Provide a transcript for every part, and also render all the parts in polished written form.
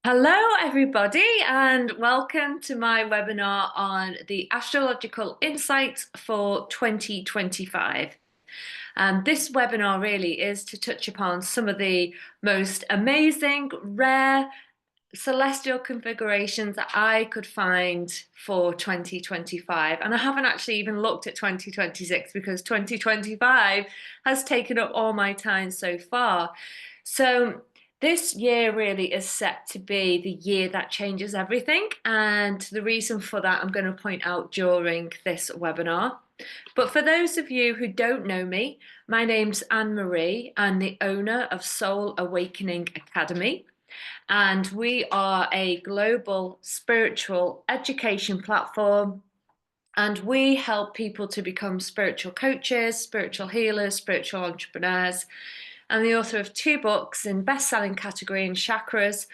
Hello, everybody, and welcome to my webinar on the astrological insights for 2025. This webinar really is to touch upon some of the most amazing, rare celestial configurations that I could find for 2025. And I haven't actually even looked at 2026 because 2025 has taken up all my time so far. So this year really is set to be the year that changes everything. And the reason for that, I'm going to point out during this webinar. But for those of you who don't know me, my name's Anne Marie. I'm the owner of Soul Awakening Academy. And we are a global spiritual education platform. And we help people to become spiritual coaches, spiritual healers, spiritual entrepreneurs. I'm the author of two books in best-selling category in chakras.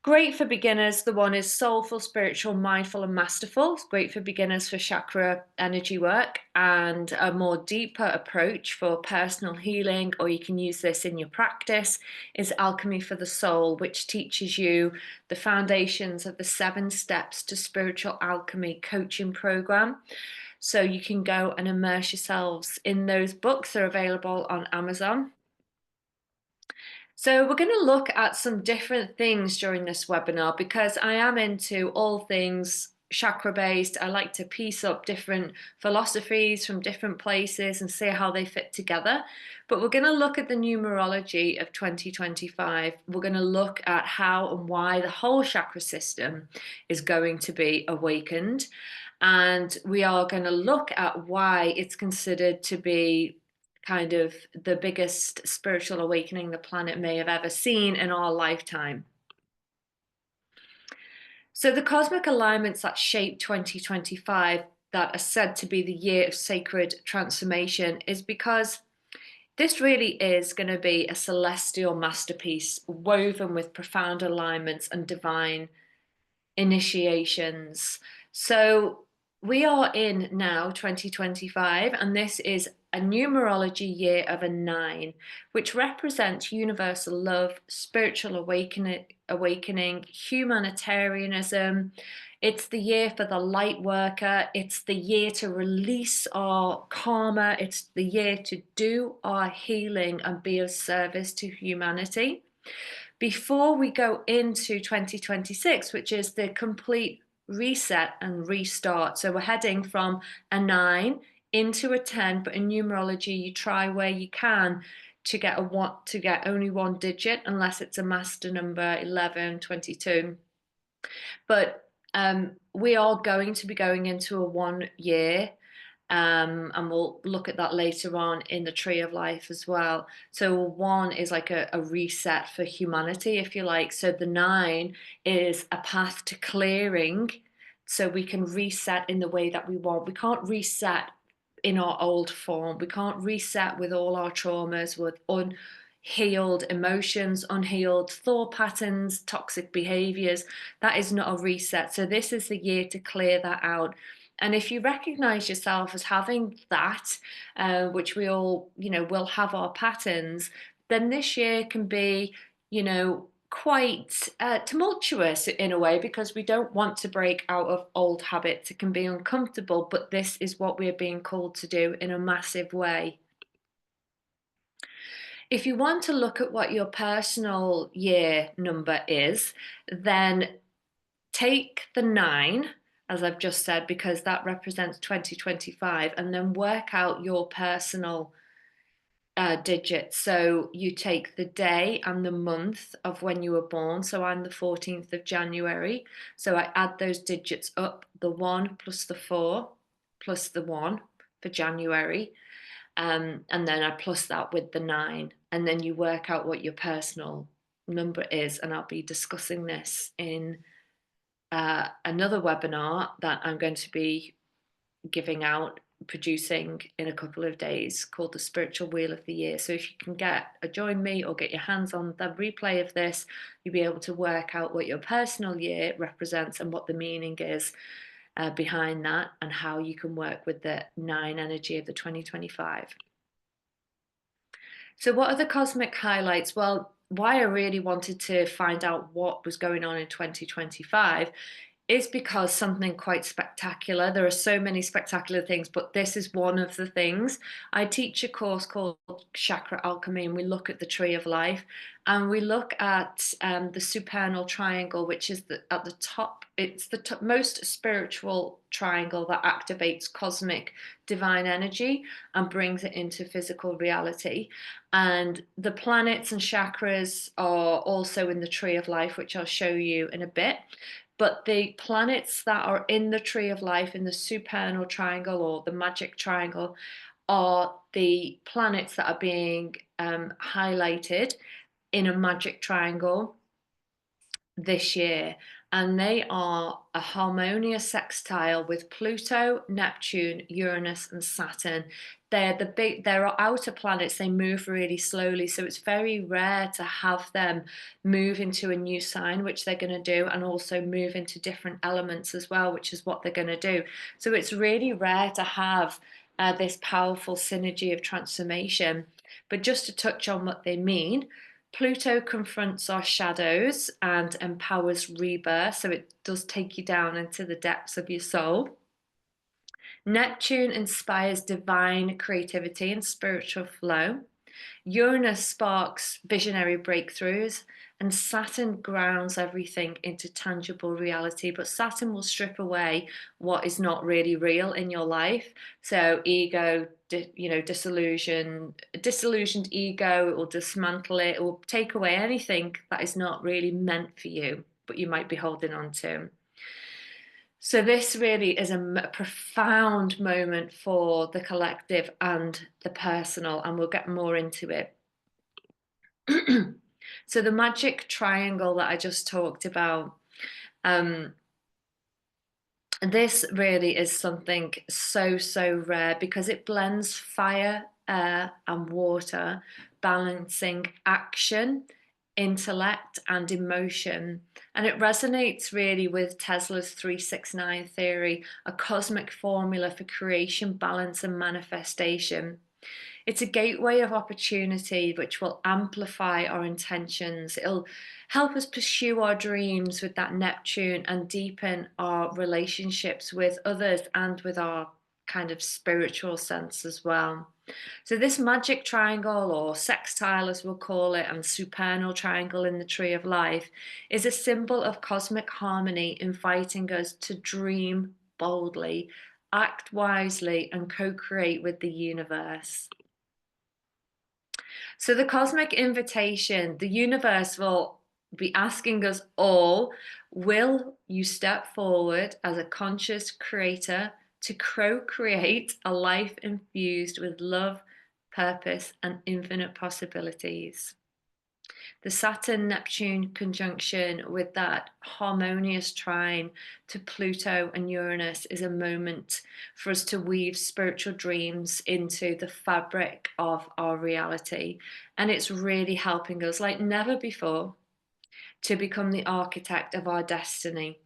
Great for beginners. The one is Soulful, Spiritual, Mindful, and Masterful. It's great for beginners for chakra energy work, and a more deeper approach for personal healing, or you can use this in your practice, is Alchemy for the Soul, which teaches you the foundations of the 7 steps to spiritual alchemy coaching program. So you can go and immerse yourselves in those books. They're available on Amazon. So we're going to look at some different things during this webinar because I am into all things chakra based. I like to piece up different philosophies from different places and see how they fit together. But we're going to look at the numerology of 2025. We're going to look at how and why the whole chakra system is going to be awakened. And we are going to look at why it's considered to be kind of the biggest spiritual awakening the planet may have ever seen in our lifetime. So the cosmic alignments that shape 2025 that are said to be the year of sacred transformation is because this really is going to be a celestial masterpiece woven with profound alignments and divine initiations. So we are in now 2025, and this is a numerology year of a 9, which represents universal love, spiritual awakening, humanitarianism. It's the year for the light worker. It's the year to release our karma. It's the year to do our healing and be of service to humanity. Before we go into 2026, which is the complete reset and restart. So we're heading from a 9 into a 10, but in numerology, you try where you can to get only one digit, unless it's a master number 11, 22. But we are going to be going into a 1 year. And we'll look at that later on in the tree of life as well. So 1 is like a reset for humanity, if you like. So the 9 is a path to clearing, so we can reset in the way that we want. We can't reset in our old form. We can't reset with all our traumas, with unhealed emotions, unhealed thought patterns, toxic behaviors. That is not a reset. So this is the year to clear that out. And if you recognize yourself as having that, which we all, will have our patterns, then this year can be, quite tumultuous in a way, because we don't want to break out of old habits. It can be uncomfortable, but this is what we're being called to do in a massive way. If you want to look at what your personal year number is, then take the 9, as I've just said, because that represents 2025, and then work out your personal digits. So you take the day and the month of when you were born. So I'm the 14th of January. So I add those digits up, the 1 plus the 4 plus the 1 for January. And then I plus that with the 9. And then you work out what your personal number is. And I'll be discussing this in another webinar that I'm going to be producing in a couple of days, called the Spiritual Wheel of the Year. So if you can join me or get your hands on the replay of this, you'll be able to work out what your personal year represents and what the meaning is behind that, and how you can work with the 9 energy of the 2025. So what are the cosmic highlights? Well, why I really wanted to find out what was going on in 2025 is because something quite spectacular. There are so many spectacular things, but this is one of the things. I teach a course called Chakra Alchemy, and we look at the tree of life, and we look at the supernal triangle, which is at the top. It's the most spiritual triangle that activates cosmic divine energy and brings it into physical reality. And the planets and chakras are also in the tree of life, which I'll show you in a bit. But the planets that are in the tree of life, in the supernal triangle or the magic triangle, are the planets that are being highlighted in a magic triangle this year, and they are a harmonious sextile with Pluto, Neptune, Uranus, and Saturn. They're outer planets, they move really slowly, so it's very rare to have them move into a new sign, which they're going to do, and also move into different elements as well, which is what they're going to do. So it's really rare to have this powerful synergy of transformation. But just to touch on what they mean, Pluto confronts our shadows and empowers rebirth, so it does take you down into the depths of your soul. Neptune inspires divine creativity and spiritual flow. Uranus sparks visionary breakthroughs, and Saturn grounds everything into tangible reality. But Saturn will strip away what is not really real in your life. So ego, disillusioned ego, it will dismantle it. It will take away anything that is not really meant for you, but you might be holding on to. So this really is a profound moment for the collective and the personal, and we'll get more into it. So the magic triangle that I just talked about, this really is something so rare because it blends fire, air, and water, balancing action, intellect, and emotion. And it resonates really with Tesla's 369 theory, a cosmic formula for creation, balance, and manifestation. It's a gateway of opportunity which will amplify our intentions. It'll help us pursue our dreams with that Neptune and deepen our relationships with others and with our kind of spiritual sense as well. So this magic triangle, or sextile as we'll call it, and supernal triangle in the tree of life is a symbol of cosmic harmony, inviting us to dream boldly, act wisely, and co-create with the universe. So the cosmic invitation, the universe will be asking us all, will you step forward as a conscious creator to co-create a life infused with love, purpose, and infinite possibilities? The Saturn-Neptune conjunction with that harmonious trine to Pluto and Uranus is a moment for us to weave spiritual dreams into the fabric of our reality. And it's really helping us, like never before, to become the architect of our destiny.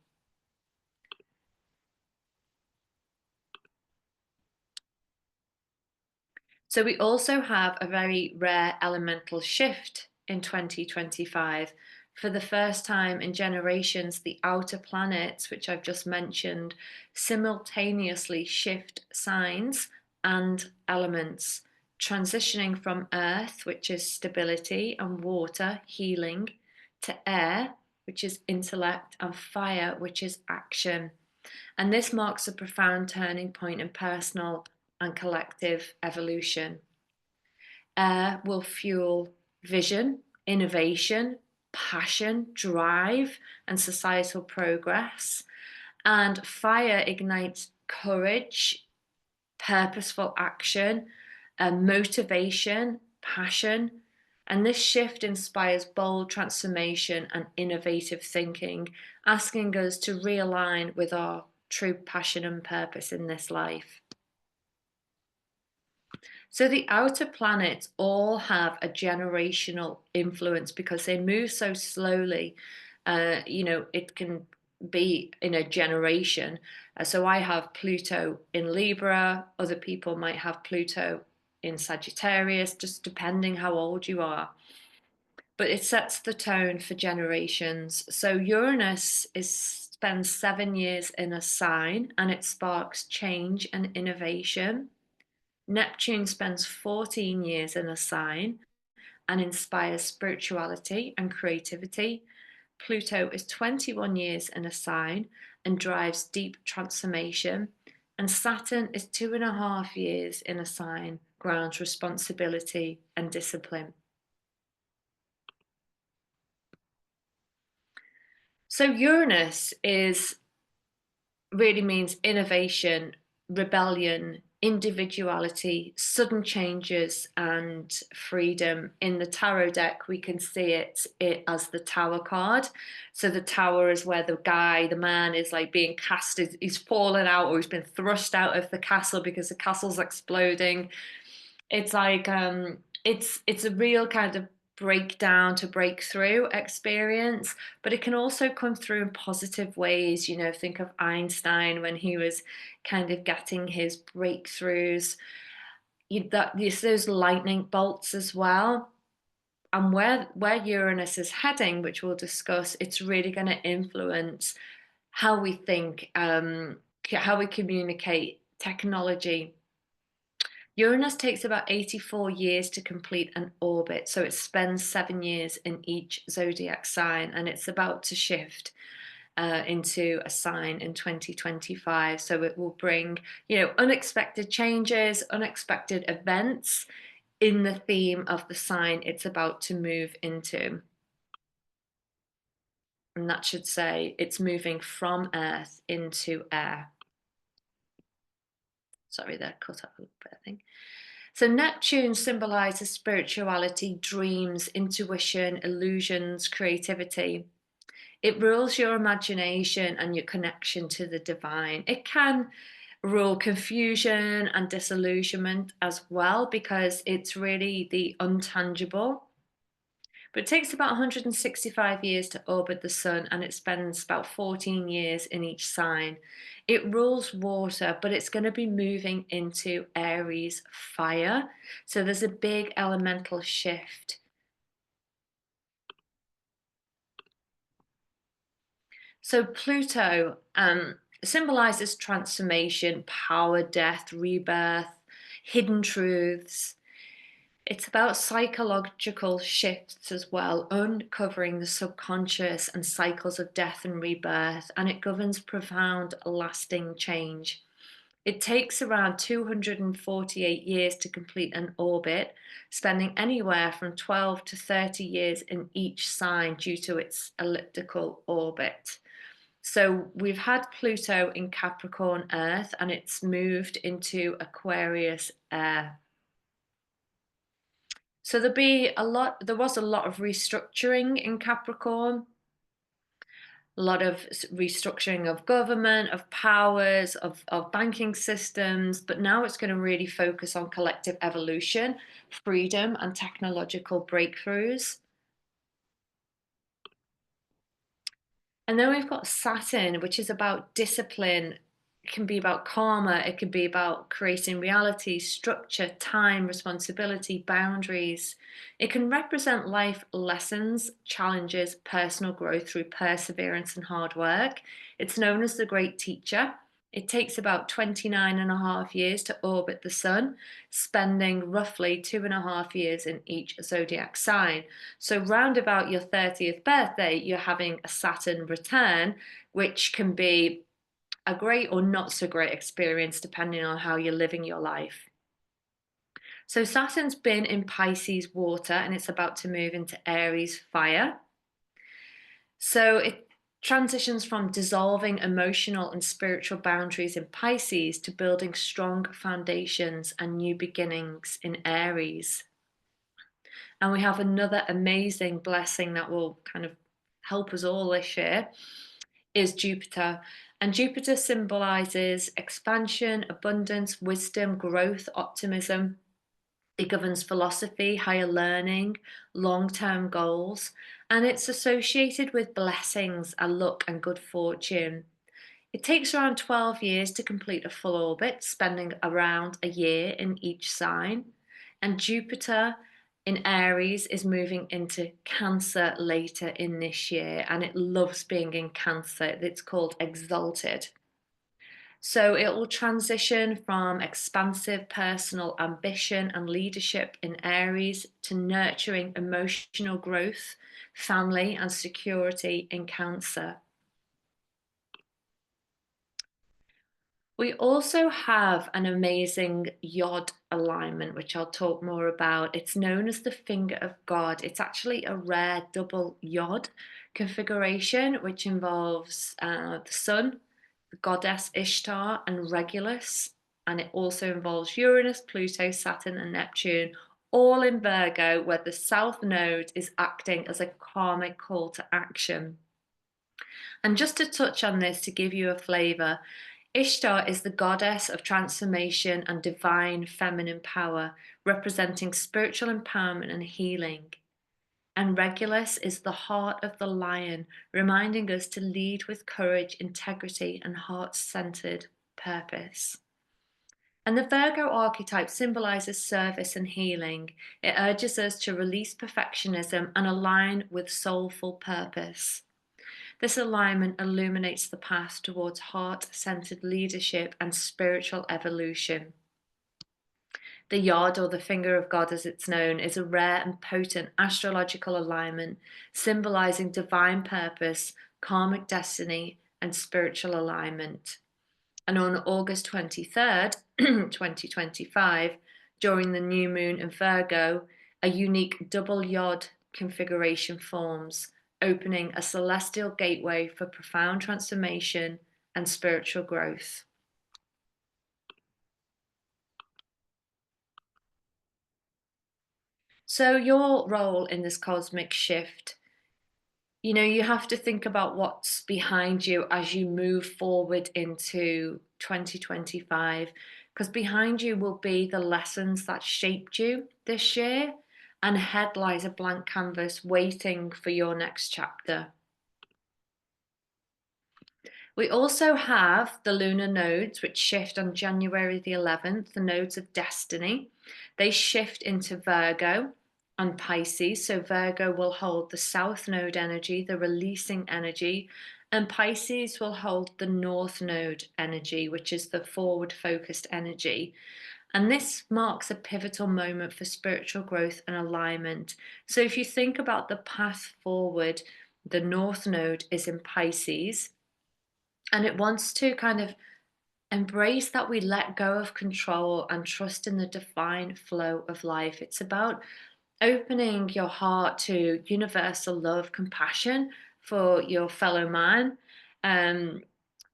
So we also have a very rare elemental shift in 2025. For the first time in generations, the outer planets, which I've just mentioned, simultaneously shift signs and elements, transitioning from earth, which is stability, and water, healing, to air, which is intellect, and fire, which is action. And this marks a profound turning point in personal and collective evolution. Air will fuel vision, innovation, passion, drive, and societal progress. And fire ignites courage, purposeful action, motivation, passion. And this shift inspires bold transformation and innovative thinking, asking us to realign with our true passion and purpose in this life. So the outer planets all have a generational influence because they move so slowly. It can be in a generation. So I have Pluto in Libra, other people might have Pluto in Sagittarius, just depending how old you are. but it sets the tone for generations. So Uranus spends 7 years in a sign and it sparks change and innovation. Neptune spends 14 years in a sign and inspires spirituality and creativity. Pluto is 21 years in a sign and drives deep transformation. And Saturn is 2.5 years in a sign, grounds responsibility and discipline. So Uranus really means innovation, rebellion, individuality, sudden changes, and freedom. In the tarot deck, we can see it as the Tower card. So the Tower is where the man is like being casted, he's fallen out or he's been thrust out of the castle because the castle's exploding. It's like it's a real kind of breakdown to breakthrough experience, but it can also come through in positive ways. Think of Einstein when he was kind of getting his breakthroughs. Those lightning bolts as well. And where Uranus is heading, which we'll discuss, it's really going to influence how we think, how we communicate, technology. Uranus takes about 84 years to complete an orbit, so it spends 7 years in each zodiac sign, and it's about to shift into a sign in 2025. So it will bring, unexpected changes, unexpected events in the theme of the sign it's about to move into. And that should say it's moving from Earth into air. Sorry, that cut out a little bit, I think. So Neptune symbolizes spirituality, dreams, intuition, illusions, creativity. It rules your imagination and your connection to the divine. It can rule confusion and disillusionment as well because it's really the untangible. But it takes about 165 years to orbit the sun and it spends about 14 years in each sign. It rules water, but it's going to be moving into Aries fire. So there's a big elemental shift. So Pluto symbolizes transformation, power, death, rebirth, hidden truths. It's about psychological shifts as well, uncovering the subconscious and cycles of death and rebirth, and it governs profound, lasting change. It takes around 248 years to complete an orbit, spending anywhere from 12 to 30 years in each sign due to its elliptical orbit. So we've had Pluto in Capricorn Earth, and it's moved into Aquarius Air. So there was a lot of restructuring in Capricorn, a lot of restructuring of government, of powers, of banking systems, but now it's going to really focus on collective evolution, freedom, and technological breakthroughs. And then we've got Saturn, which is about discipline. It can be about karma. It can be about creating reality, structure, time, responsibility, boundaries. It can represent life lessons, challenges, personal growth through perseverance and hard work. It's known as the Great Teacher. It takes about 29.5 years to orbit the sun, spending roughly 2.5 years in each zodiac sign. So round about your 30th birthday, you're having a Saturn return, which can be a great or not so great experience depending on how you're living your life. So Saturn's been in Pisces water and it's about to move into Aries fire. So it transitions from dissolving emotional and spiritual boundaries in Pisces to building strong foundations and new beginnings in Aries. And we have another amazing blessing that will kind of help us all this year is Jupiter. And Jupiter symbolizes expansion, abundance, wisdom, growth, optimism. It governs philosophy, higher learning, long-term goals, and it's associated with blessings and luck and good fortune. It takes around 12 years to complete a full orbit, spending around a year in each sign. And Jupiter in Aries is moving into Cancer later in this year, and it loves being in Cancer. It's called exalted. So it will transition from expansive personal ambition and leadership in Aries to nurturing emotional growth, family, and security in Cancer. We also have an amazing Yod alignment, which I'll talk more about. It's known as the Finger of God. It's actually a rare double Yod configuration, which involves the Sun, the goddess Ishtar, and Regulus. And it also involves Uranus, Pluto, Saturn, and Neptune, all in Virgo, where the South Node is acting as a karmic call to action. And just to touch on this, to give you a flavor, Ishtar is the goddess of transformation and divine feminine power, representing spiritual empowerment and healing. And Regulus is the heart of the lion, reminding us to lead with courage, integrity, and heart centered purpose. And the Virgo archetype symbolizes service and healing. It urges us to release perfectionism and align with soulful purpose. This alignment illuminates the path towards heart-centered leadership and spiritual evolution. The Yod, or the Finger of God as it's known, is a rare and potent astrological alignment symbolizing divine purpose, karmic destiny, and spiritual alignment. And on August 23rd, 2025, during the new moon in Virgo, a unique double Yod configuration forms, opening a celestial gateway for profound transformation and spiritual growth. So, your role in this cosmic shift, you have to think about what's behind you as you move forward into 2025, because behind you will be the lessons that shaped you this year, and ahead lies a blank canvas waiting for your next chapter. We also have the lunar nodes, which shift on January the 11th, the nodes of destiny. They shift into Virgo and Pisces. So Virgo will hold the South Node energy, the releasing energy, and Pisces will hold the North Node energy, which is the forward focused energy. And this marks a pivotal moment for spiritual growth and alignment. So if you think about the path forward, the North Node is in Pisces, and it wants to kind of embrace that we let go of control and trust in the divine flow of life. It's about opening your heart to universal love, compassion for your fellow man,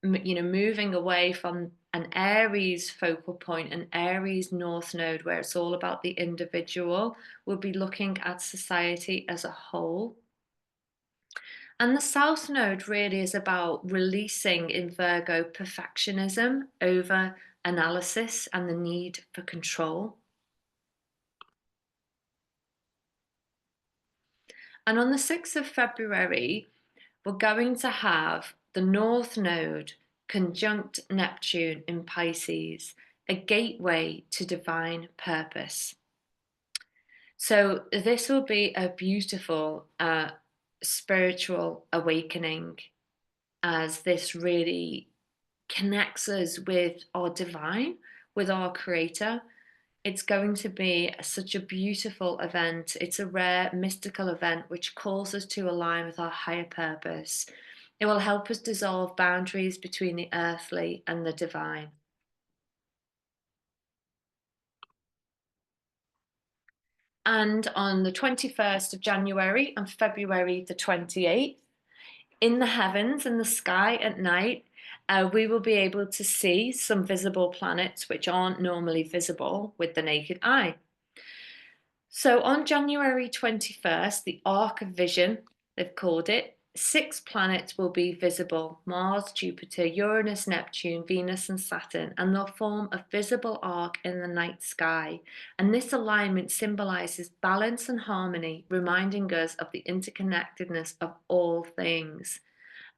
moving away from an Aries focal point, an Aries North Node, where it's all about the individual. We'll be looking at society as a whole. And the South Node really is about releasing in Virgo perfectionism over analysis and the need for control. And on the 6th of February, we're going to have the North Node conjunct Neptune in Pisces, a gateway to divine purpose. So this will be a beautiful spiritual awakening, as this really connects us with our divine, with our creator. It's going to be such a beautiful event. It's a rare mystical event which calls us to align with our higher purpose. It will help us dissolve boundaries between the earthly and the divine. And on the 21st of January and February the 28th, in the heavens, in the sky at night, we will be able to see some visible planets which aren't normally visible with the naked eye. So on January 21st, the Arc of Vision, they've called it, 6 planets will be visible: Mars, Jupiter, Uranus, Neptune, Venus, and Saturn, and they'll form a visible arc in the night sky. And this alignment symbolizes balance and harmony, reminding us of the interconnectedness of all things.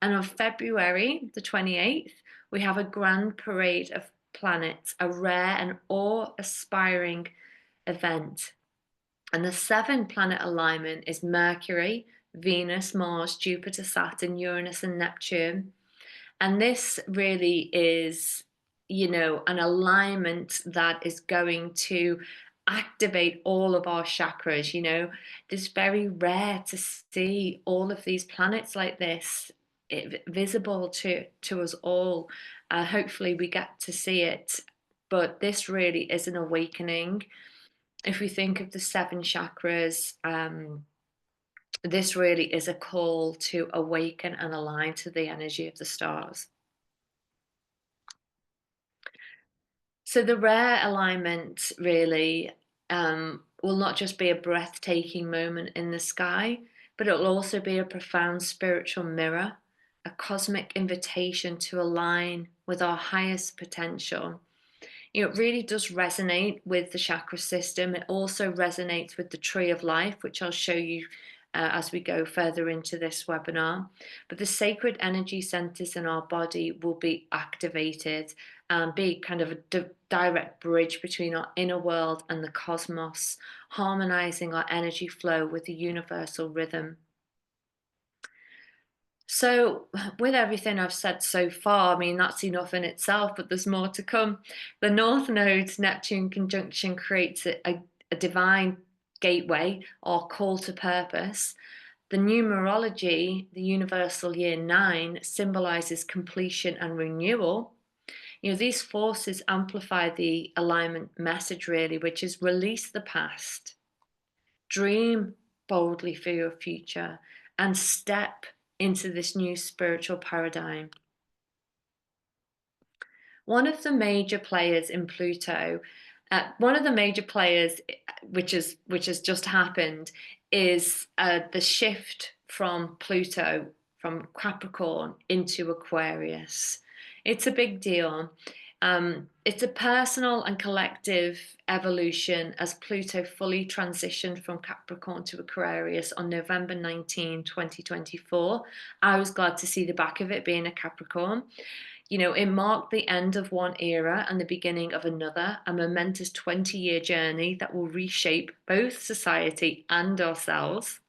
And on February the 28th, we have a grand parade of planets, a rare and awe-inspiring event. And the 7 planet alignment is Mercury, Venus, Mars, Jupiter, Saturn, Uranus, and Neptune. And this really is, an alignment that is going to activate all of our chakras. It's very rare to see all of these planets like this visible to us all. Hopefully, we get to see it. But this really is an awakening. If we think of the 7 chakras, this really is a call to awaken and align to the energy of the stars. So the rare alignment really will not just be a breathtaking moment in the sky, but it will also be a profound spiritual mirror, a cosmic invitation to align with our highest potential. It really does resonate with the chakra system. It also resonates with the tree of life, which I'll show you as we go further into this webinar. But the sacred energy centers in our body will be activated and be kind of a direct bridge between our inner world and the cosmos, harmonizing our energy flow with the universal rhythm. So, with everything I've said so far, I mean, that's enough in itself, but there's more to come. The North Node's Neptune conjunction creates a divine gateway or call to purpose. The numerology, the universal year 9, symbolizes completion and renewal. These forces amplify the alignment message, really, which is release the past, dream boldly for your future, and step into this new spiritual paradigm. One of the major players in Pluto, one of the major players, which has just happened, is the shift from Pluto from Capricorn into Aquarius. It's a big deal. It's a personal and collective evolution as Pluto fully transitioned from Capricorn to Aquarius on November 19, 2024. I was glad to see the back of it being a Capricorn. It marked the end of one era and the beginning of another, a momentous 20-year journey that will reshape both society and ourselves.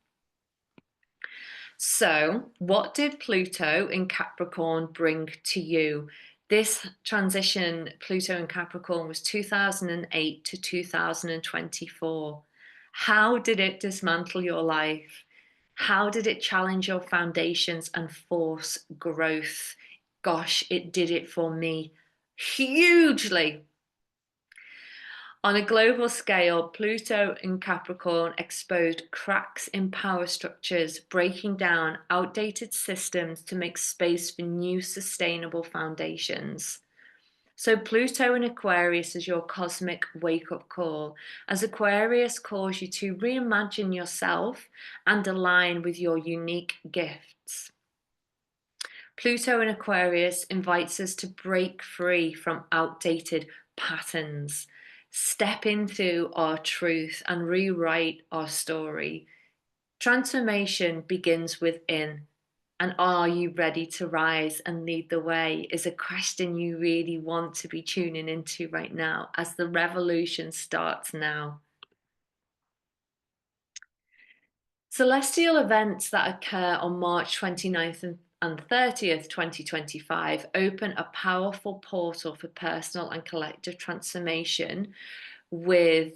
So, what did Pluto in Capricorn bring to you? This transition, Pluto in Capricorn, was 2008 to 2024. How did it dismantle your life? How did it challenge your foundations and force growth? Gosh, it did it for me hugely. On a global scale, Pluto in Capricorn exposed cracks in power structures, breaking down outdated systems to make space for new sustainable foundations. So Pluto in Aquarius is your cosmic wake-up call, as Aquarius calls you to reimagine yourself and align with your unique gifts. Pluto in Aquarius invites us to break free from outdated patterns, step into our truth, and rewrite our story. Transformation begins within. And are you ready to rise and lead the way? Is a question you really want to be tuning into right now as the revolution starts now. Celestial events that occur on March 29th and 30th, 2025, open a powerful portal for personal and collective transformation with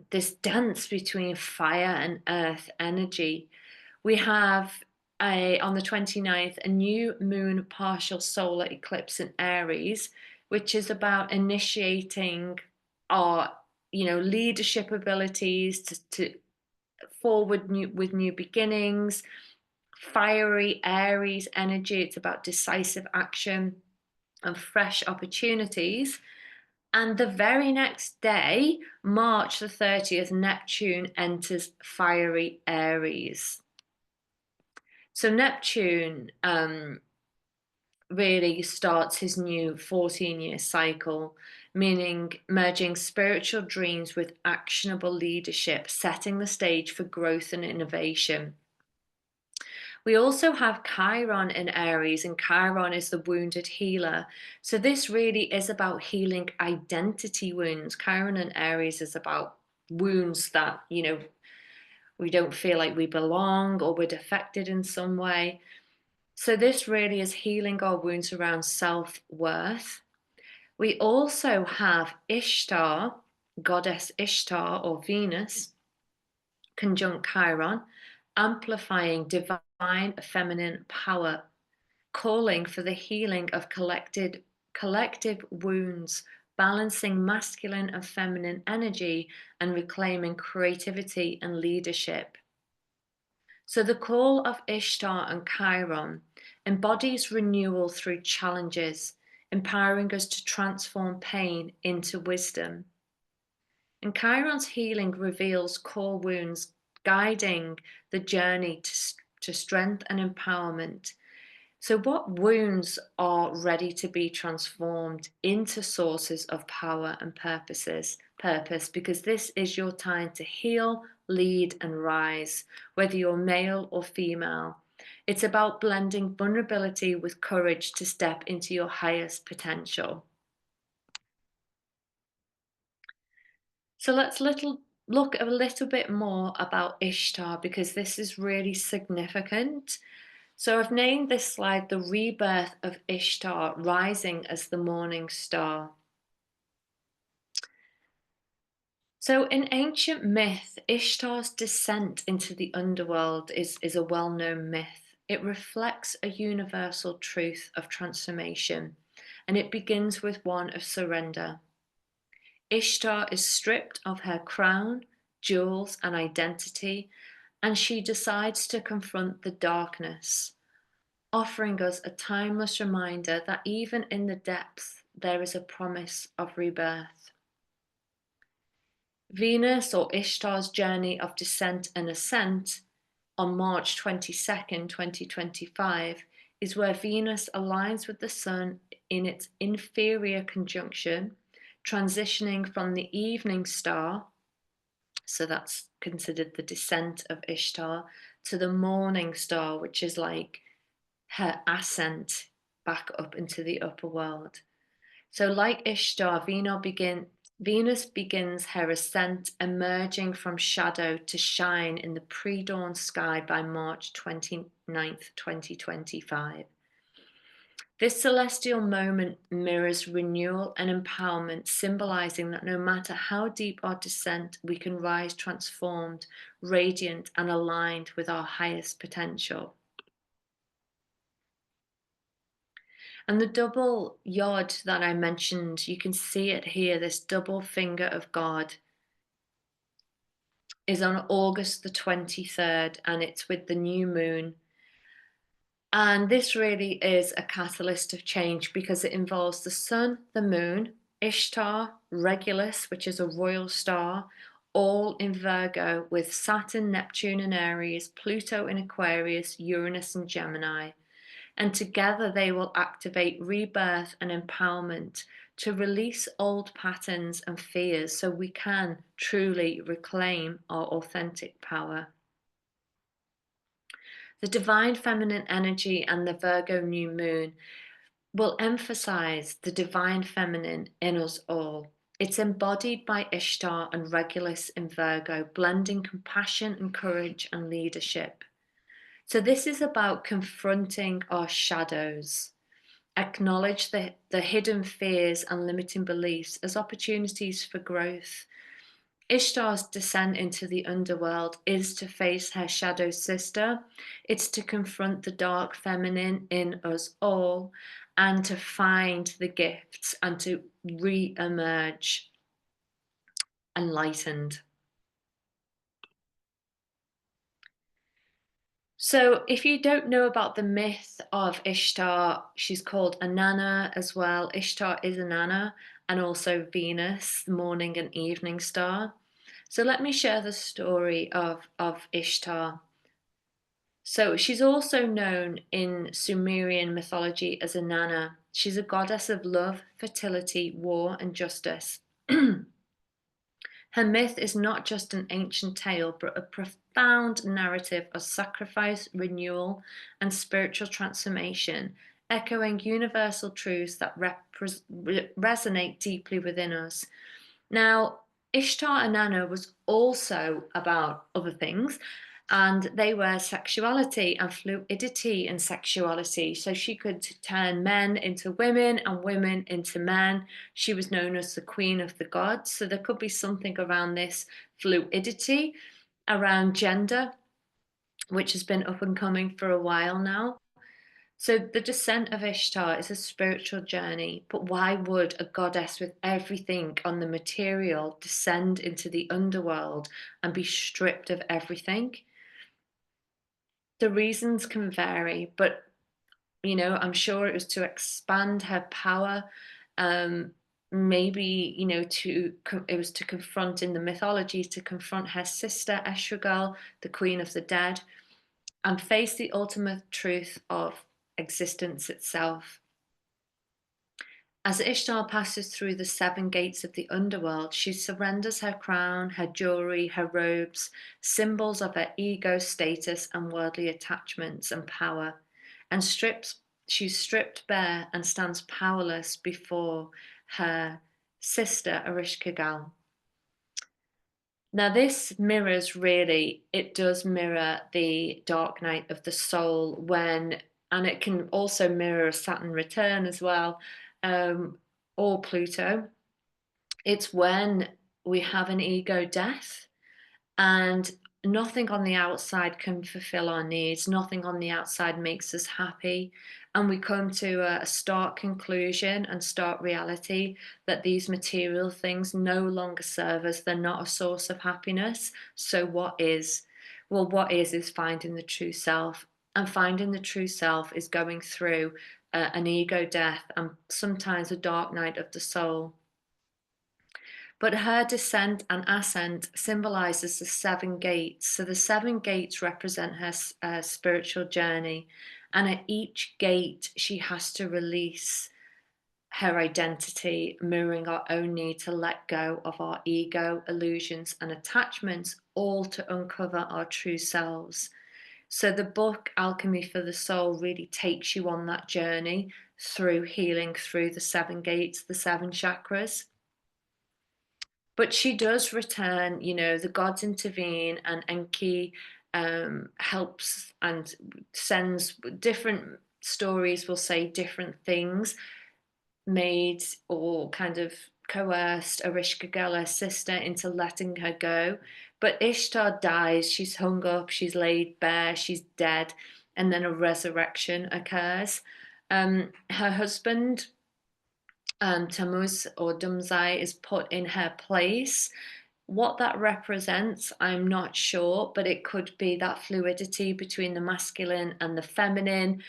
this dance between fire and earth energy. We have on the 29th, a new moon partial solar eclipse in Aries, which is about initiating our, leadership abilities to forward with new beginnings. Fiery Aries energy, it's about decisive action and fresh opportunities. And the very next day, March the 30th, Neptune enters fiery Aries. So Neptune really starts his new 14-year cycle, meaning merging spiritual dreams with actionable leadership, setting the stage for growth and innovation. We also have Chiron in Aries, and Chiron is the wounded healer. So this really is about healing identity wounds. Chiron in Aries is about wounds that, we don't feel like we belong or we're defected in some way. So this really is healing our wounds around self-worth. We also have Ishtar, goddess Ishtar or Venus, conjunct Chiron, amplifying divine feminine power, calling for the healing of collective wounds, balancing masculine and feminine energy, and reclaiming creativity and leadership. So the call of Ishtar and Chiron embodies renewal through challenges, empowering us to transform pain into wisdom. And Chiron's healing reveals core wounds, guiding the journey to strength and empowerment. So, what wounds are ready to be transformed into sources of power and purpose? Because this is your time to heal, lead, and rise, whether you're male or female. It's about blending vulnerability with courage to step into your highest potential. So let's look a little bit more about Ishtar because this is really significant. So I've named this slide The Rebirth of Ishtar, Rising as the Morning Star. So in ancient myth, Ishtar's descent into the underworld is a well-known myth. It reflects a universal truth of transformation, and it begins with one of surrender. Ishtar is stripped of her crown, jewels, and identity, and she decides to confront the darkness, offering us a timeless reminder that even in the depths, there is a promise of rebirth. Venus, or Ishtar's journey of descent and ascent, on March 22nd, 2025, is where Venus aligns with the Sun in its inferior conjunction, transitioning from the evening star, so that's considered the descent of Ishtar, to the morning star, which is like her ascent back up into the upper world. So, like Ishtar, Venus begins her ascent, emerging from shadow to shine in the pre-dawn sky by March 29th, 2025. This celestial moment mirrors renewal and empowerment, symbolizing that no matter how deep our descent, we can rise transformed, radiant, and aligned with our highest potential. And the double yod that I mentioned, you can see it here, this double finger of God, is on August the 23rd, and it's with the new moon. And this really is a catalyst of change because it involves the sun, the moon, Ishtar, Regulus, which is a royal star, all in Virgo, with Saturn, Neptune in Aries, Pluto in Aquarius, Uranus in Gemini. And together they will activate rebirth and empowerment to release old patterns and fears so we can truly reclaim our authentic power. The divine feminine energy and the Virgo new moon will emphasize the divine feminine in us all. It's embodied by Ishtar and Regulus in Virgo, blending compassion and courage and leadership. So this is about confronting our shadows, acknowledge the hidden fears and limiting beliefs as opportunities for growth. Ishtar's descent into the underworld is to face her shadow sister. It's to confront the dark feminine in us all and to find the gifts and to re-emerge enlightened. So if you don't know about the myth of Ishtar, she's called Inanna as well. Ishtar is Inanna and also Venus, morning and evening star. So let me share the story of Ishtar. So she's also known in Sumerian mythology as Inanna. She's a goddess of love, fertility, war, and justice. Her myth is not just an ancient tale, but a profound narrative of sacrifice, renewal, and spiritual transformation, echoing universal truths that resonate deeply within us. Now, Ishtar Anana was also about other things, and they were sexuality and fluidity in sexuality. So she could turn men into women and women into men. She was known as the queen of the gods. So there could be something around this fluidity, around gender, which has been up and coming for a while now. So the descent of Ishtar is a spiritual journey, but why would a goddess with everything on the material descend into the underworld and be stripped of everything? The reasons can vary, but I'm sure it was to expand her power. Um, Maybe it was to confront in the mythology to confront her sister Estragal, the queen of the dead, and face the ultimate truth of existence itself. As Ishtar passes through the seven gates of the underworld, she surrenders her crown, her jewelry, her robes, symbols of her ego, status, and worldly attachments and power, and she's stripped bare and stands powerless before her sister Ereshkigal. Now, this mirrors really, it does mirror the dark night of the soul and it can also mirror a Saturn return as well, um, or Pluto. It's when we have an ego death and nothing on the outside can fulfill our needs, nothing on the outside makes us happy. And we come to a stark conclusion and stark reality that these material things no longer serve us, they're not a source of happiness. So, what is? Well, what is finding the true self. And finding the true self is going through an ego death and sometimes a dark night of the soul. But her descent and ascent symbolizes the seven gates. So the seven gates represent her spiritual journey. And at each gate, she has to release her identity, mirroring our own need to let go of our ego, illusions, and attachments, all to uncover our true selves. So the book Alchemy for the Soul really takes you on that journey through healing through the seven gates, the seven chakras. But she does return, the gods intervene and Enki helps and sends different stories, will say different things, made or kind of coerced Ereshkigal, her sister, into letting her go. But Ishtar dies, she's hung up, she's laid bare, she's dead, and then a resurrection occurs. Her husband Tammuz or Dumzai is put in her place. What that represents, I'm not sure, but it could be that fluidity between the masculine and the feminine.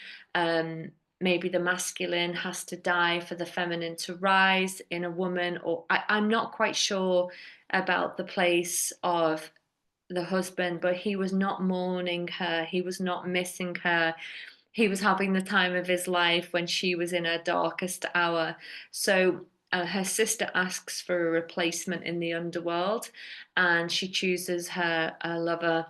Maybe the masculine has to die for the feminine to rise in a woman, or I'm not quite sure about the place of the husband, but he was not mourning her, he was not missing her, he was having the time of his life when she was in her darkest hour. So her sister asks for a replacement in the underworld, and she chooses her lover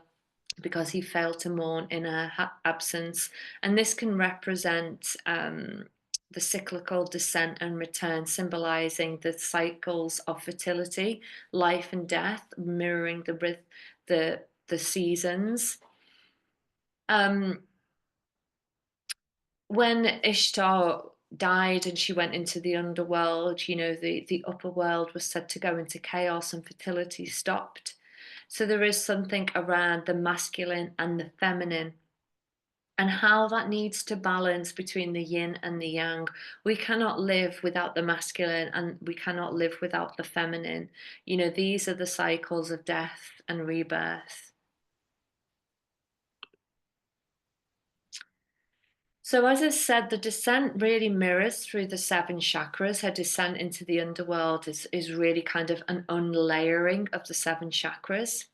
because he failed to mourn in her absence. And this can represent the cyclical descent and return, symbolizing the cycles of fertility, life and death, mirroring the seasons. Um, when Ishtar died and she went into the underworld, the upper world was said to go into chaos and fertility stopped. So there is something around the masculine and the feminine and how that needs to balance between the yin and the yang. We cannot live without the masculine and we cannot live without the feminine. These are the cycles of death and rebirth. So, as I said, the descent really mirrors through the seven chakras. Her descent into the underworld is really kind of an unlayering of the seven chakras.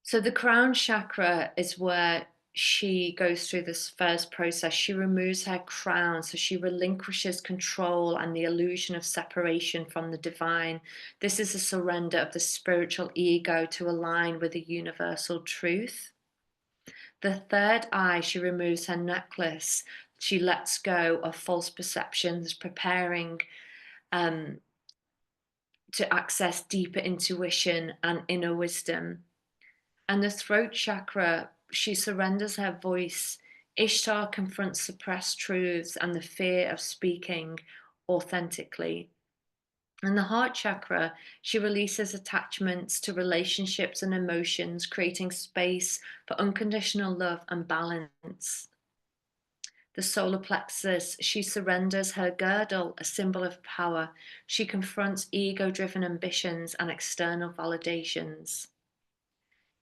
So, the crown chakra is where she goes through this first process. She removes her crown, so she relinquishes control and the illusion of separation from the divine. This is a surrender of the spiritual ego to align with the universal truth. The third eye, she removes her necklace. She lets go of false perceptions, preparing to access deeper intuition and inner wisdom. And the throat chakra, she surrenders her voice. Ishtar confronts suppressed truths and the fear of speaking authentically. And the heart chakra, she releases attachments to relationships and emotions, creating space for unconditional love and balance. The solar plexus, she surrenders her girdle, a symbol of power. She confronts ego driven ambitions and external validations.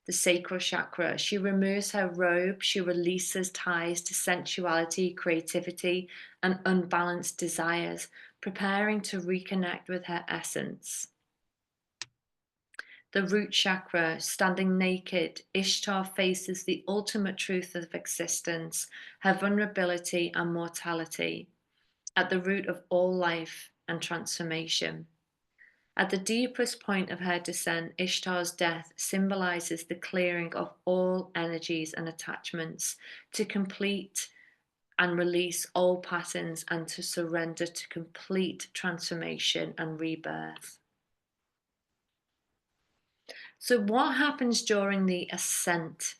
The sacral chakra, she removes her robe, she releases ties to sensuality, creativity, and unbalanced desires, preparing to reconnect with her essence. The root chakra, standing naked, Ishtar faces the ultimate truth of existence, her vulnerability and mortality, at the root of all life and transformation. At the deepest point of her descent, Ishtar's death symbolizes the clearing of all energies and attachments, to complete and release all patterns and to surrender to complete transformation and rebirth. So, what happens during the ascent?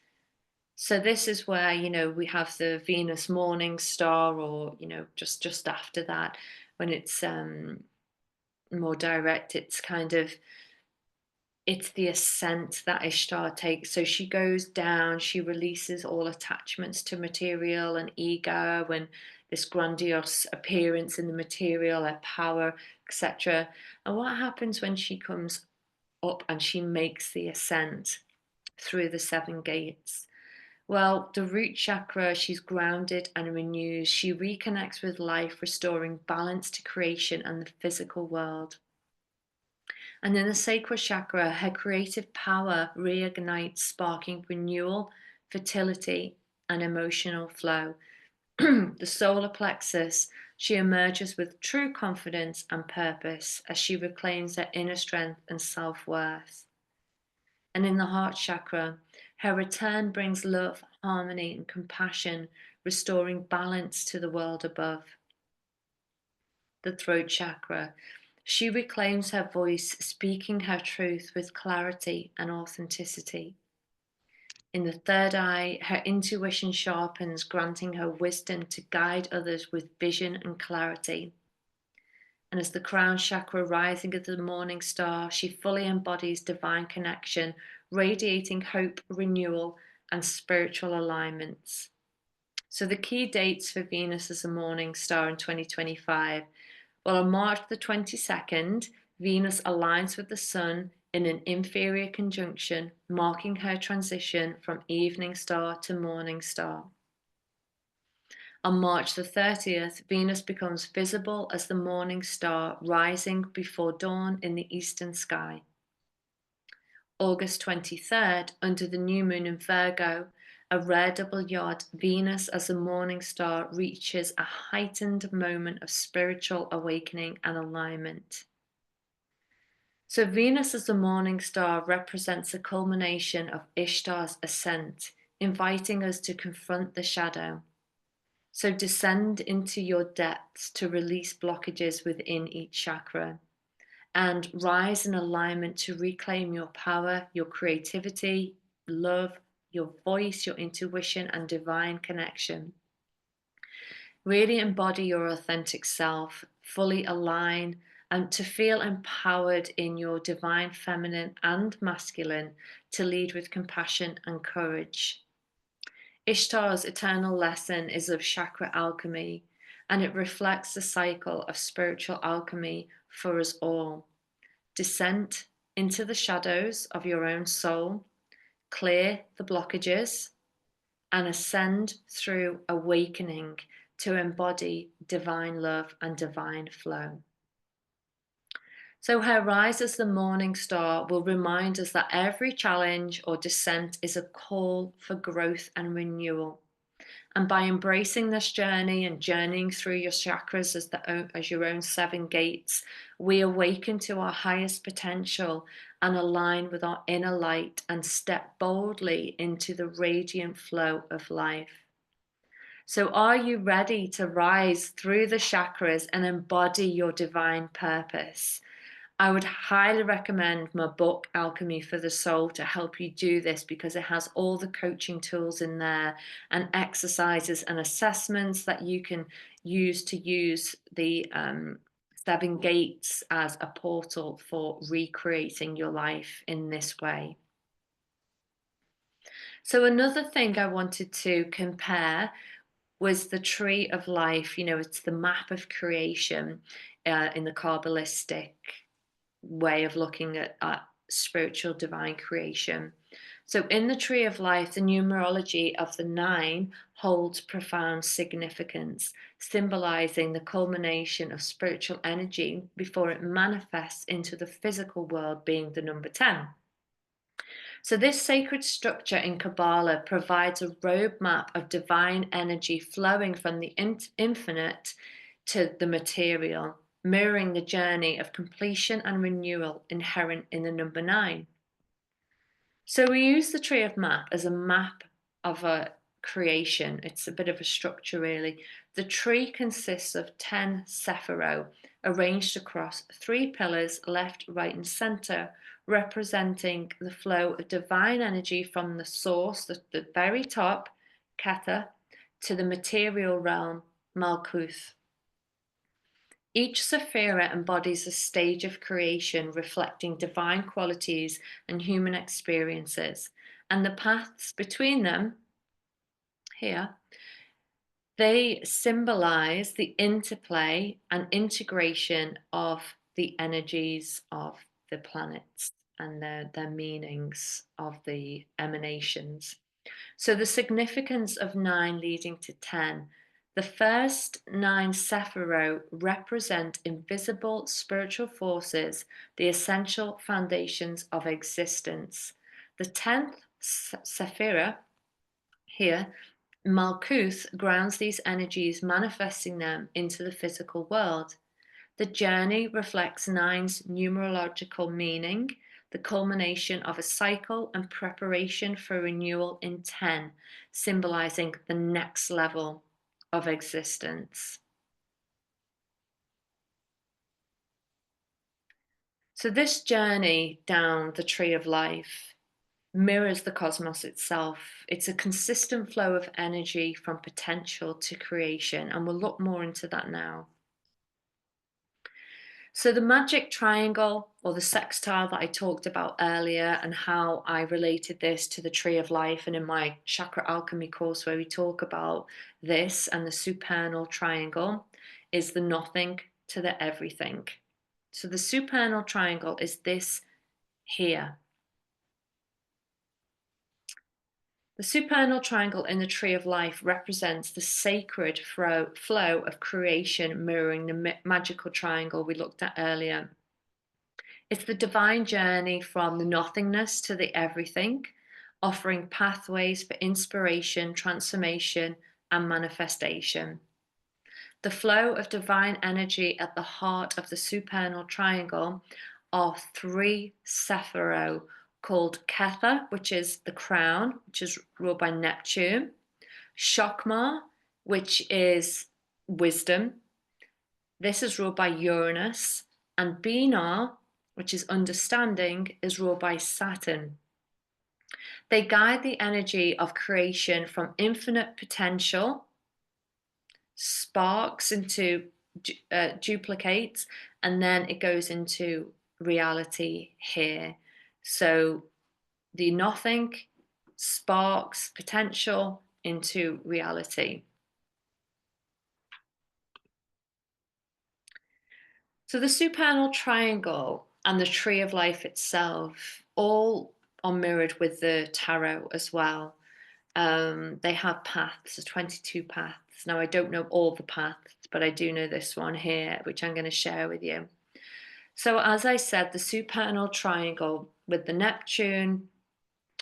So this is where, we have the Venus morning star, or, just after that, when it's more direct, it's the ascent that Ishtar takes. So she goes down, she releases all attachments to material and ego and this grandiose appearance in the material, her power, etc. And what happens when she comes up and she makes the ascent through the seven gates? Well, the root chakra, she's grounded and renews. She reconnects with life, restoring balance to creation and the physical world. And in the sacral chakra, her creative power reignites, sparking renewal, fertility, and emotional flow. The solar plexus, she emerges with true confidence and purpose as she reclaims her inner strength and self worth. And in the heart chakra, her return brings love, harmony, and compassion, restoring balance to the world above. The throat chakra, she reclaims her voice, speaking her truth with clarity and authenticity. In the third eye, her intuition sharpens, granting her wisdom to guide others with vision and clarity. And as the crown chakra rising as the morning star, she fully embodies divine connection, radiating hope, renewal, and spiritual alignments. So the key dates for Venus as a morning star in 2025. Well, on March the 22nd, Venus aligns with the Sun in an inferior conjunction, marking her transition from evening star to morning star. On March the 30th, Venus becomes visible as the morning star rising before dawn in the eastern sky. August 23rd, under the new moon in Virgo, a rare double yod, Venus as a morning star reaches a heightened moment of spiritual awakening and alignment. So, Venus as the morning star represents a culmination of Ishtar's ascent, inviting us to confront the shadow. So descend into your depths to release blockages within each chakra and rise in alignment to reclaim your power, your creativity, love, your voice, your intuition, and divine connection. Really embody your authentic self, fully align, and to feel empowered in your divine feminine and masculine to lead with compassion and courage. Ishtar's eternal lesson is of chakra alchemy, and it reflects the cycle of spiritual alchemy for us all. Descent into the shadows of your own soul, clear the blockages, and ascend through awakening to embody divine love and divine flow. So, her rise as the morning star will remind us that every challenge or descent is a call for growth and renewal. And by embracing this journey and journeying through your chakras as your own seven gates, we awaken to our highest potential and align with our inner light and step boldly into the radiant flow of life. So, are you ready to rise through the chakras and embody your divine purpose? I would highly recommend my book, Alchemy for the Soul, to help you do this because it has all the coaching tools in there and exercises and assessments that you can use the seven gates as a portal for recreating your life in this way. So, another thing I wanted to compare was the tree of life. You know, it's the map of creation in the Kabbalistic way of looking at spiritual divine creation. So, in the tree of life, the numerology of the nine holds profound significance, symbolizing the culmination of spiritual energy before it manifests into the physical world, being the number 10. So, this sacred structure in Kabbalah provides a roadmap of divine energy flowing from the infinite to the material, mirroring the journey of completion and renewal inherent in the number 9. So, we use the tree of map as a map of a creation. It's a bit of a structure, really. The tree consists of 10 sephiro arranged across 3 pillars, left, right, and center, representing the flow of divine energy from the source, the very top, Kata, to the material realm, Malkuth. Each sephira embodies a stage of creation reflecting divine qualities and human experiences, and the paths between them, here, they symbolize the interplay and integration of the energies of the planets and their meanings of the emanations. So, the significance of 9 leading to 10. The first 9 Sephiro represent invisible spiritual forces, the essential foundations of existence. The 10th Sephira, here, Malkuth, grounds these energies, manifesting them into the physical world. The journey reflects 9's numerological meaning, the culmination of a cycle and preparation for renewal in 10, symbolizing the next level of existence. So, this journey down the tree of life mirrors the cosmos itself. It's a consistent flow of energy from potential to creation, and we'll look more into that now. So, the magic triangle or the sextile that I talked about earlier, and how I related this to the tree of life, and in my chakra alchemy course, where we talk about this and the supernal triangle, is the nothing to the everything. So, the supernal triangle is this here. The supernal triangle in the tree of life represents the sacred flow of creation, mirroring the magical triangle we looked at earlier. It's the divine journey from the nothingness to the everything, offering pathways for inspiration, transformation, and manifestation. The flow of divine energy at the heart of the supernal triangle are 3 Sephiro called Kether, which is the crown, which is ruled by Neptune, Shokma, which is wisdom. This is ruled by Uranus, and Binah, which is understanding, is ruled by Saturn. They guide the energy of creation from infinite potential, sparks into duplicates, and then it goes into reality here. So the nothing sparks potential into reality. So the supernal triangle and the tree of life itself all are mirrored with the tarot as well. They have paths, 22 paths. Now, I don't know all the paths, but I do know this one here, which I'm going to share with you. So, as I said, the supernal triangle with the Neptune,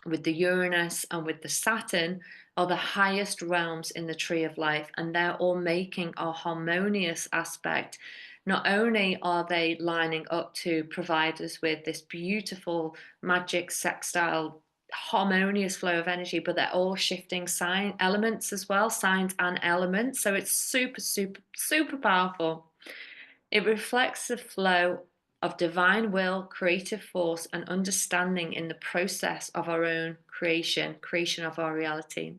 with the Uranus, and with the Saturn are the highest realms in the tree of life, and they're all making a harmonious aspect. Not only are they lining up to provide us with this beautiful magic sextile harmonious flow of energy, but they're all shifting sign elements as well, signs and elements. So it's super, super, super powerful. It reflects the flow of divine will, creative force, and understanding in the process of our own creation of our reality.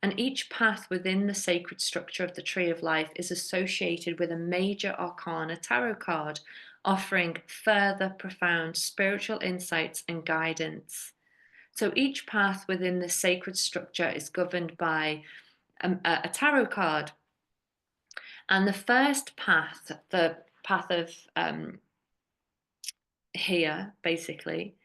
And each path within the sacred structure of the Tree of Life is associated with a major arcana tarot card, offering further profound spiritual insights and guidance. So each path within the sacred structure is governed by a tarot card. And the first path, the path of here, basically,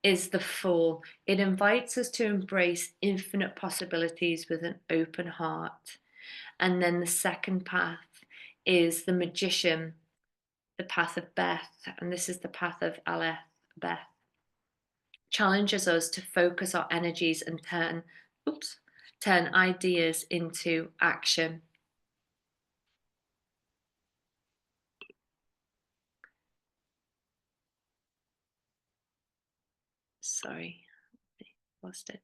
is the Fool. It invites us to embrace infinite possibilities with an open heart. And then the second path is the Magician, the path of Beth, and this is the path of Aleph, Beth. Challenges us to focus our energies and turn ideas into action. Sorry, I lost it.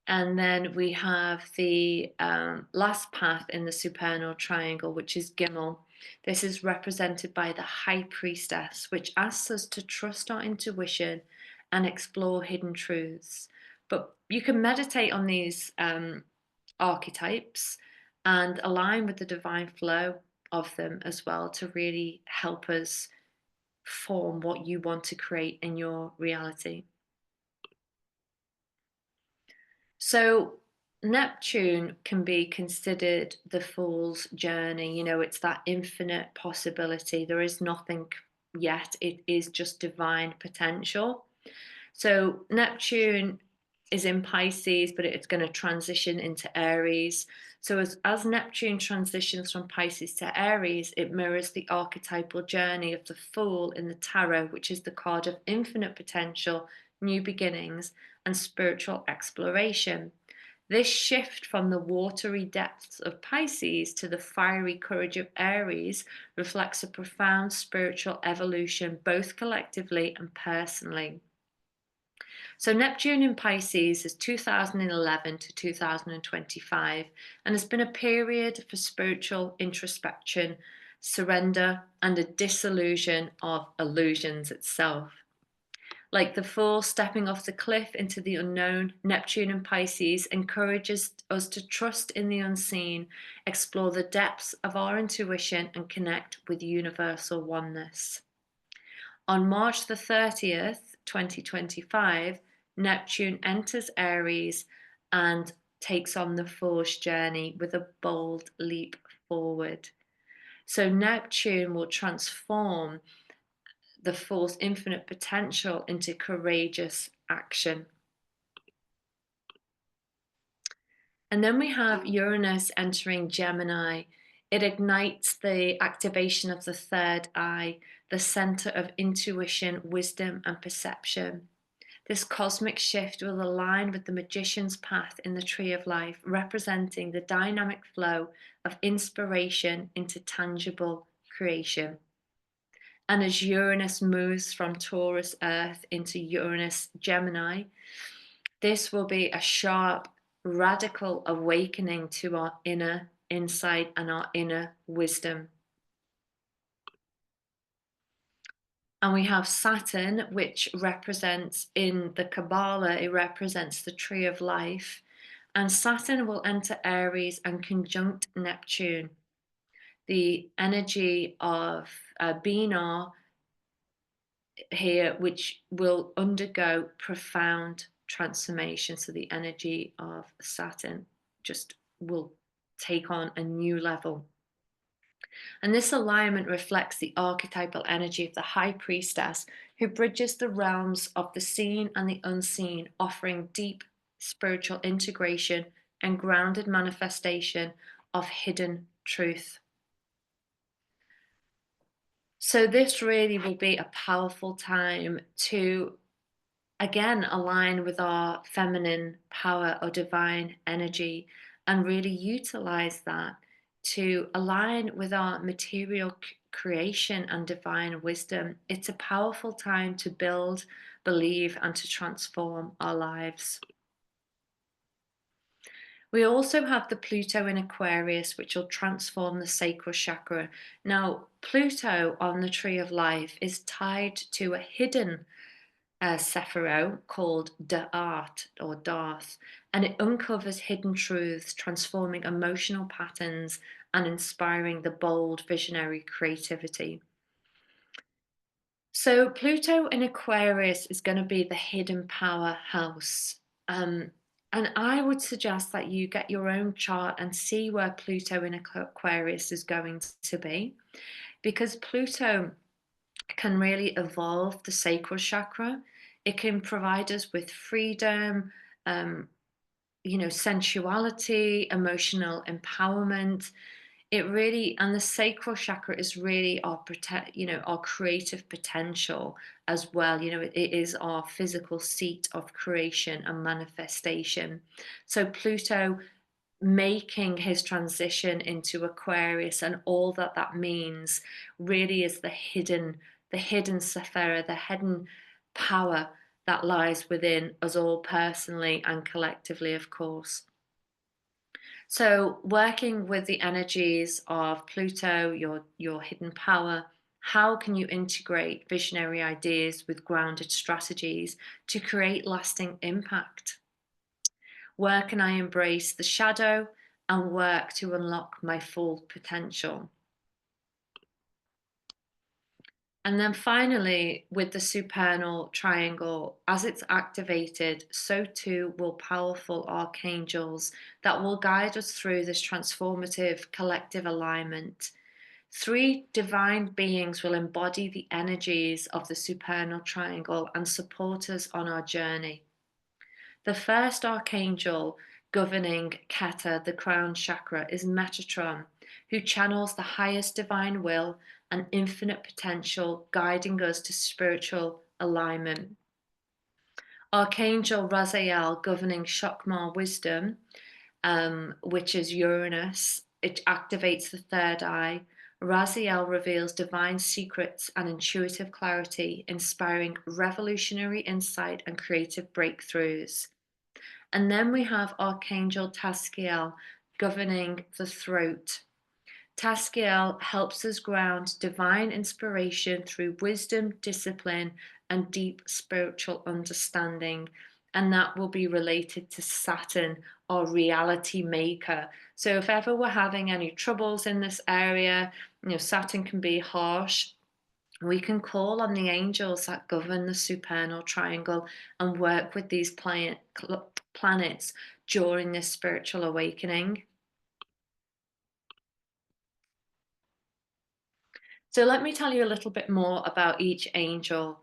And then we have the last path in the supernal triangle, which is Gimel. This is represented by the High Priestess, which asks us to trust our intuition and explore hidden truths. But you can meditate on these archetypes and align with the divine flow of them as well to really help us form what you want to create in your reality. So Neptune can be considered the fool's journey. You know, it's that infinite possibility. There is nothing yet, it is just divine potential. So Neptune is in Pisces, but it's going to transition into Aries. So as Neptune transitions from Pisces to Aries, it mirrors the archetypal journey of the Fool in the Tarot, which is the card of infinite potential, new beginnings, and spiritual exploration. This shift from the watery depths of Pisces to the fiery courage of Aries reflects a profound spiritual evolution, both collectively and personally. So Neptune in Pisces is 2011 to 2025 and has been a period for spiritual introspection, surrender, and a dissolution of illusions itself. Like the Fool stepping off the cliff into the unknown, Neptune in Pisces encourages us to trust in the unseen, explore the depths of our intuition, and connect with universal oneness. On March the 30th, 2025, Neptune enters Aries and takes on the Fool's journey with a bold leap forward. So Neptune will transform the Fool's infinite potential into courageous action. And then we have Uranus entering Gemini. It ignites the activation of the third eye, the center of intuition, wisdom, and perception. This cosmic shift will align with the magician's path in the Tree of Life, representing the dynamic flow of inspiration into tangible creation. And as Uranus moves from Taurus Earth into Uranus Gemini, this will be a sharp, radical awakening to our inner insight and our inner wisdom. And we have Saturn, which represents in the Kabbalah, it represents the Tree of Life. And Saturn will enter Aries and conjunct Neptune, the energy of Binah here, which will undergo profound transformation. So the energy of Saturn just will take on a new level. And this alignment reflects the archetypal energy of the High Priestess, who bridges the realms of the seen and the unseen, offering deep spiritual integration and grounded manifestation of hidden truth. So this really will be a powerful time to again align with our feminine power or divine energy and really utilize that to align with our material creation and divine wisdom. It's a powerful time to build, believe, and to transform our lives. We also have the Pluto in Aquarius, which will transform the sacral chakra. Now, Pluto on the Tree of Life is tied to a hidden Sephiro called Da'at or Darth, and it uncovers hidden truths, transforming emotional patterns and inspiring the bold, visionary creativity. So, Pluto in Aquarius is going to be the hidden power house. Um, and I would suggest that you get your own chart and see where Pluto in Aquarius is going to be, because Pluto can really evolve the sacral chakra. It can provide us with freedom, um, sensuality, emotional empowerment. It really, and the sacral chakra is really our our creative potential as well. It is our physical seat of creation and manifestation. So Pluto making his transition into Aquarius and all that that means really is the hidden Sephira, the hidden power that lies within us all personally and collectively, of course. So working with the energies of Pluto, your hidden power, how can you integrate visionary ideas with grounded strategies to create lasting impact? Where can I embrace the shadow and work to unlock my full potential? And then finally, with the supernal triangle, as it's activated, so too will powerful archangels that will guide us through this transformative collective alignment. Three divine beings will embody the energies of the supernal triangle and support us on our journey. The first archangel governing Keta, the crown chakra, is Metatron, who channels the highest divine will and infinite potential, guiding us to spiritual alignment. Archangel Raziel, governing Shokmar wisdom, which is Uranus, it activates the third eye. Raziel reveals divine secrets and intuitive clarity, inspiring revolutionary insight and creative breakthroughs. And then we have Archangel Taskiel governing the throat. Taskiel helps us ground divine inspiration through wisdom, discipline, and deep spiritual understanding. And that will be related to Saturn, our reality maker. So if ever we're having any troubles in this area, Saturn can be harsh. We can call on the angels that govern the supernal triangle and work with these planets during this spiritual awakening. So let me tell you a little bit more about each angel.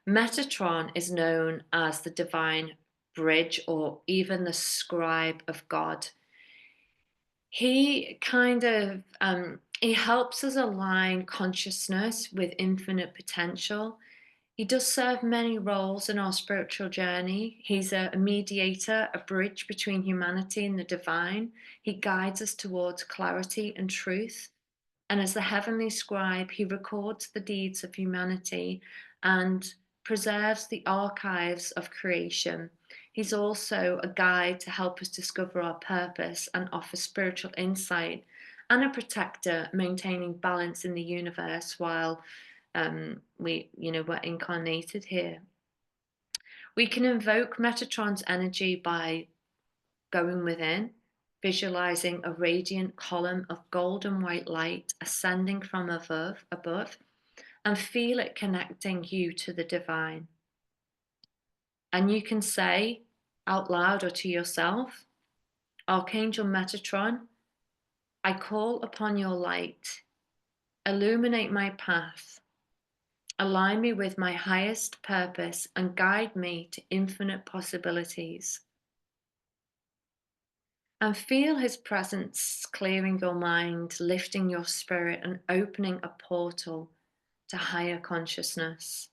Metatron is known as the divine bridge or even the scribe of God. He helps us align consciousness with infinite potential. He does serve many roles in our spiritual journey. He's a mediator, a bridge between humanity and the divine. He guides us towards clarity and truth. And as the heavenly scribe, he records the deeds of humanity and preserves the archives of creation. He's also a guide to help us discover our purpose and offer spiritual insight, and a protector, maintaining balance in the universe while we're incarnated here. We can invoke Metatron's energy by going within, visualizing a radiant column of golden white light ascending from above, and feel it connecting you to the divine. And you can say out loud or to yourself, Archangel Metatron, I call upon your light, illuminate my path, align me with my highest purpose, and guide me to infinite possibilities. And feel his presence clearing your mind, lifting your spirit, and opening a portal to higher consciousness.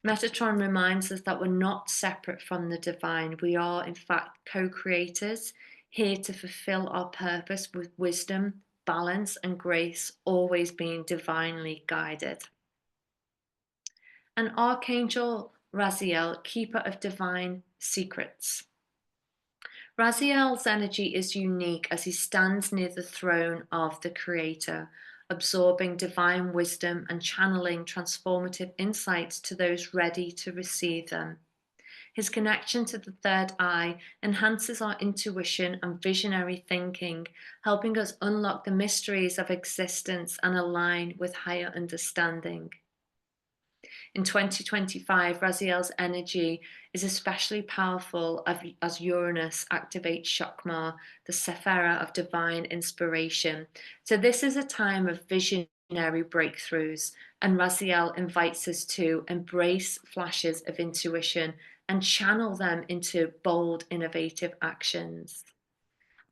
Metatron reminds us that we're not separate from the divine. We are, in fact, co creators, here to fulfill our purpose with wisdom, balance, and grace, always being divinely guided. And Archangel Raziel, keeper of divine secrets. Raziel's energy is unique as he stands near the throne of the Creator, absorbing divine wisdom and channeling transformative insights to those ready to receive them. His connection to the third eye enhances our intuition and visionary thinking, helping us unlock the mysteries of existence and align with higher understanding. In 2025, Raziel's energy is especially powerful as Uranus activates Shakma, the Sephira of divine inspiration. So, this is a time of visionary breakthroughs, and Raziel invites us to embrace flashes of intuition and channel them into bold, innovative actions.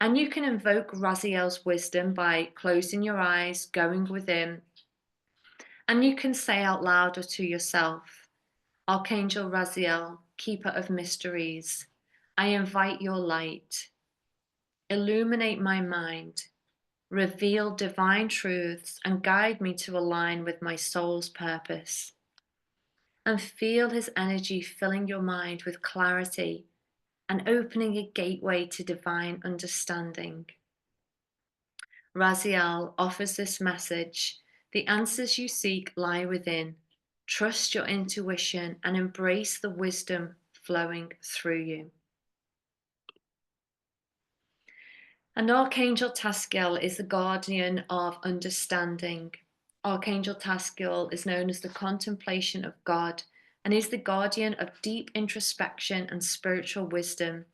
And you can invoke Raziel's wisdom by closing your eyes, going within, and you can say out loud or to yourself, Archangel Raziel, keeper of mysteries, I invite your light. Illuminate my mind, reveal divine truths, and guide me to align with my soul's purpose. And feel his energy filling your mind with clarity and opening a gateway to divine understanding. Raziel offers this message: the answers you seek lie within. Trust your intuition and embrace the wisdom flowing through you. And Archangel Taskiel is the guardian of understanding. Archangel Taskiel is known as the contemplation of God and is the guardian of deep introspection and spiritual wisdom.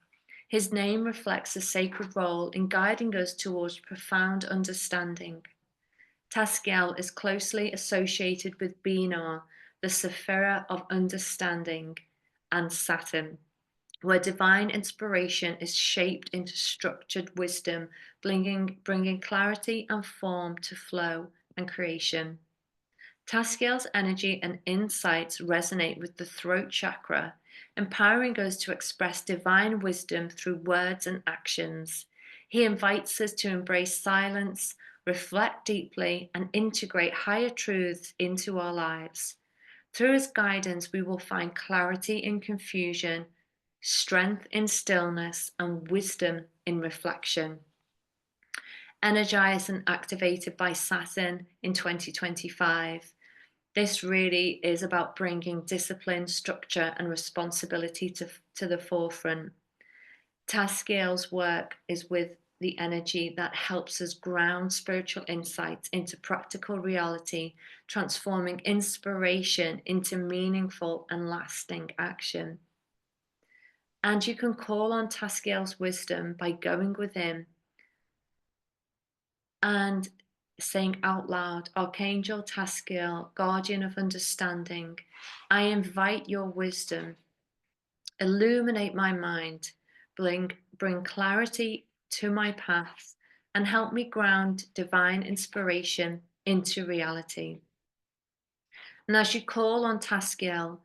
His name reflects a sacred role in guiding us towards profound understanding. Taskiel is closely associated with Binah, the Sephira of understanding, and Saturn, where divine inspiration is shaped into structured wisdom, bringing clarity and form to flow and creation. Taskiel's energy and insights resonate with the throat chakra, empowering us to express divine wisdom through words and actions. He invites us to embrace silence, reflect deeply, and integrate higher truths into our lives. Through his guidance, we will find clarity in confusion, strength in stillness, and wisdom in reflection. Energized and activated by Saturn in 2025, this really is about bringing discipline, structure, and responsibility to the forefront. Taskiel's work is with the energy that helps us ground spiritual insights into practical reality, transforming inspiration into meaningful and lasting action. And you can call on Taskiel's wisdom by going within and saying out loud, Archangel Taskiel, guardian of understanding, I invite your wisdom, illuminate my mind, bring clarity to my path, and help me ground divine inspiration into reality. And as you call on Taskiel,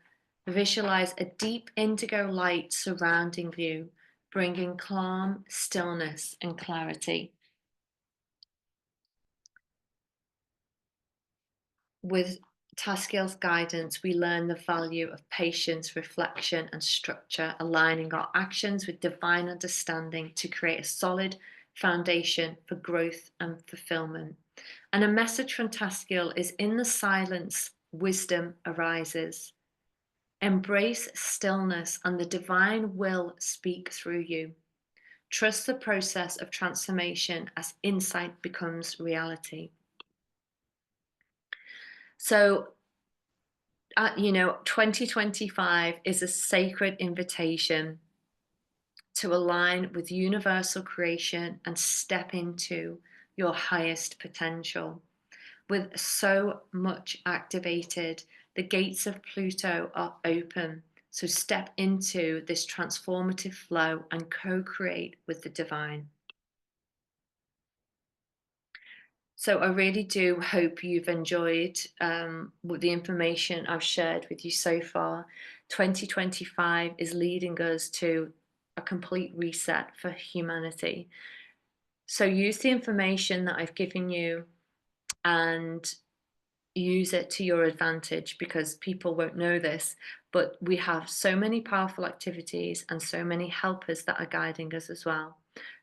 visualize a deep indigo light surrounding you, bringing calm, stillness, and clarity. With Taskiel's guidance, we learn the value of patience, reflection, and structure, aligning our actions with divine understanding to create a solid foundation for growth and fulfillment. And a message from Taskiel is: in the silence, wisdom arises. Embrace stillness, and the divine will speak through you. Trust the process of transformation as insight becomes reality. So, 2025 is a sacred invitation to align with universal creation and step into your highest potential. With so much activated, the gates of Pluto are open. So step into this transformative flow and co-create with the divine. So I really do hope you've enjoyed the information I've shared with you so far. 2025 is leading us to a complete reset for humanity. So use the information that I've given you and use it to your advantage because people won't know this, but we have so many powerful activities and so many helpers that are guiding us as well.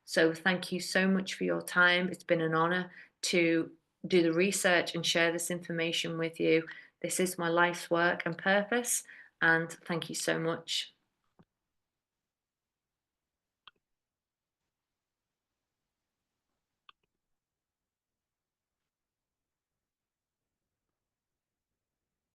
So thank you so much for your time. It's been an honor to do the research and share this information with you. This is my life's work and purpose, and thank you so much.